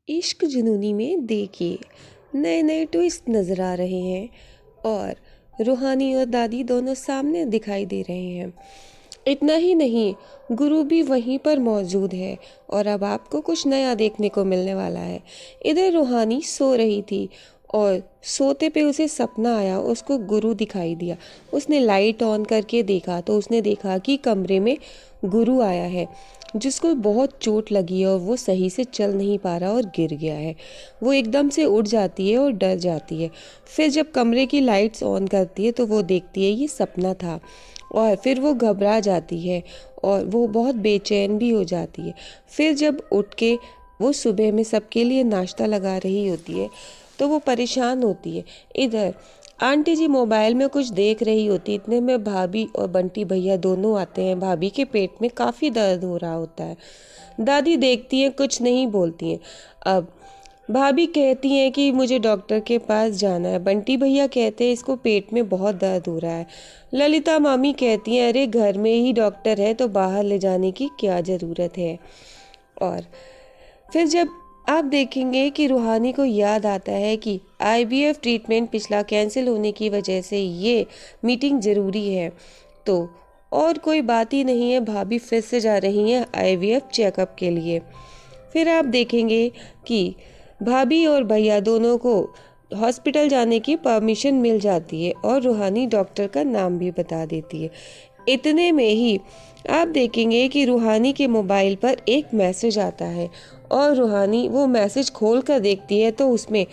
इश्क जुनूनी में देखिए नए नए ट्विस्ट नज़र आ रहे हैं और रूहानी और दादी दोनों सामने दिखाई दे रहे हैं। इतना ही नहीं, गुरु भी वहीं पर मौजूद है और अब आपको कुछ नया देखने को मिलने वाला है। इधर रूहानी सो रही थी और सोते पे उसे सपना आया, उसको गुरु दिखाई दिया। उसने लाइट ऑन करके देखा तो उसने देखा कि कमरे में गुरु आया है जिसको बहुत चोट लगी है और वो सही से चल नहीं पा रहा और गिर गया है। वो एकदम से उठ जाती है और डर जाती है। फिर जब कमरे की लाइट्स ऑन करती है तो वो देखती है ये सपना था और फिर वो घबरा जाती है और वो बहुत बेचैन भी हो जाती है। फिर जब उठ के वो सुबह में सबके लिए नाश्ता लगा रही होती है तो वो परेशान होती है। इधर आंटी जी मोबाइल में कुछ देख रही होती, इतने में भाभी और बंटी भैया दोनों आते हैं। भाभी के पेट में काफ़ी दर्द हो रहा होता है। दादी देखती हैं, कुछ नहीं बोलती हैं। अब भाभी कहती हैं कि मुझे डॉक्टर के पास जाना है। बंटी भैया कहते हैं इसको पेट में बहुत दर्द हो रहा है। ललिता मामी कहती हैं अरे घर में ही डॉक्टर है तो बाहर ले जाने की क्या ज़रूरत है। और फिर जब आप देखेंगे कि रूहानी को याद आता है कि आईवीएफ ट्रीटमेंट पिछला कैंसिल होने की वजह से ये मीटिंग ज़रूरी है, तो और कोई बात ही नहीं है, भाभी फिर से जा रही हैं आईवीएफ चेकअप के लिए। फिर आप देखेंगे कि भाभी और भैया दोनों को हॉस्पिटल जाने की परमिशन मिल जाती है और रूहानी डॉक्टर का नाम भी बता देती है। इतने में ही आप देखेंगे कि रूहानी के मोबाइल पर एक मैसेज आता है और रूहानी वो मैसेज खोल कर देखती है तो उसमें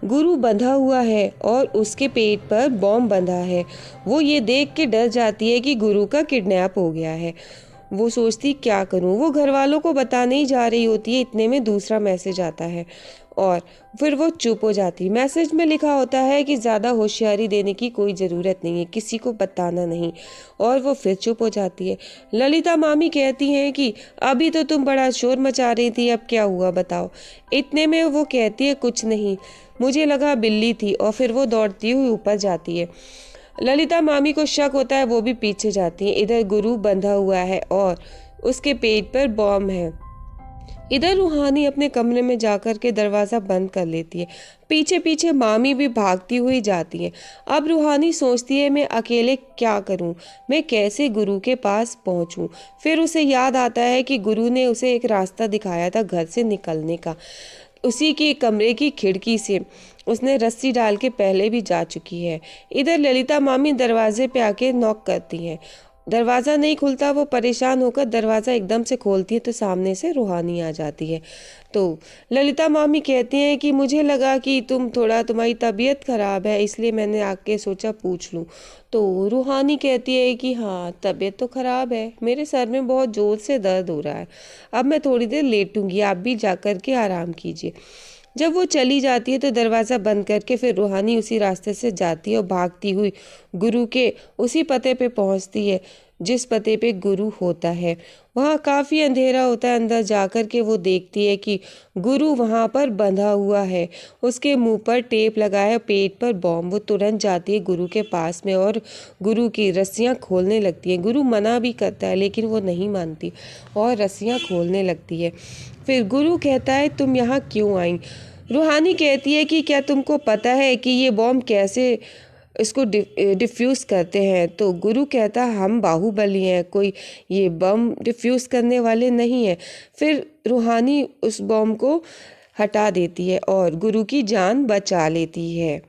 गुरु बंधा हुआ है और उसके पेट पर बॉम्ब बंधा है। वो ये देख के डर जाती है कि गुरु का किडनैप हो गया है। वो सोचती क्या करूं, वो घर वालों को बताने ही जा रही होती है। इतने में दूसरा मैसेज आता है और फिर वो चुप हो जाती। मैसेज में लिखा होता है कि ज़्यादा होशियारी देने की कोई ज़रूरत नहीं है, किसी को बताना नहीं, और वो फिर चुप हो जाती है। ललिता मामी कहती हैं कि अभी तो तुम बड़ा शोर मचा रही थी, अब क्या हुआ बताओ। इतने में वो कहती है कुछ नहीं, मुझे लगा बिल्ली थी, और फिर वो दौड़ती हुई ऊपर जाती है। ललिता मामी को शक होता है, वो भी पीछे जाती है। इधर गुरु बंधा हुआ है और उसके पेट पर बॉम्ब है। इधर रूहानी अपने कमरे में जाकर के दरवाज़ा बंद कर लेती है। पीछे पीछे मामी भी भागती हुई जाती है। अब रूहानी सोचती है मैं अकेले क्या करूं, मैं कैसे गुरु के पास पहुंचूं। फिर उसे याद आता है कि गुरु ने उसे एक रास्ता दिखाया था घर से निकलने का। उसी के कमरे की खिड़की से उसने रस्सी डाल के पहले भी जा चुकी है। इधर ललिता मामी दरवाजे पे आके नॉक करती हैं। दरवाज़ा नहीं खुलता। वो परेशान होकर दरवाज़ा एकदम से खोलती है तो सामने से रूहानी आ जाती है। तो ललिता मामी कहती हैं कि मुझे लगा कि तुम्हारी तबीयत ख़राब है, इसलिए मैंने आके सोचा पूछ लूँ। तो रूहानी कहती है कि हाँ तबीयत तो ख़राब है, मेरे सर में बहुत ज़ोर से दर्द हो रहा है, अब मैं थोड़ी देर लेटूंगी, आप भी जा कर के आराम कीजिए। जब वो चली जाती है तो दरवाज़ा बंद करके फिर रूहानी उसी रास्ते से जाती है और भागती हुई गुरु के उसी पते पे पहुंचती है जिस पते पे गुरु होता है। वहाँ काफ़ी अंधेरा होता है। अंदर जाकर के वो देखती है कि गुरु वहाँ पर बंधा हुआ है, उसके मुंह पर टेप लगा है, पेट पर बॉम्ब। वो तुरंत जाती है गुरु के पास में और गुरु की रस्सियाँ खोलने लगती है। गुरु मना भी करता है लेकिन वो नहीं मानती और रस्सियाँ खोलने लगती है। फिर गुरु कहता है तुम यहाँ क्यों आई। रूहानी कहती है कि क्या तुमको पता है कि ये बॉम्ब कैसे इसको डिफ्यूज़ करते हैं। तो गुरु कहता हम बाहुबली हैं, कोई ये बम डिफ्यूज़ करने वाले नहीं हैं। फिर रूहानी उस बॉम्ब को हटा देती है और गुरु की जान बचा लेती है।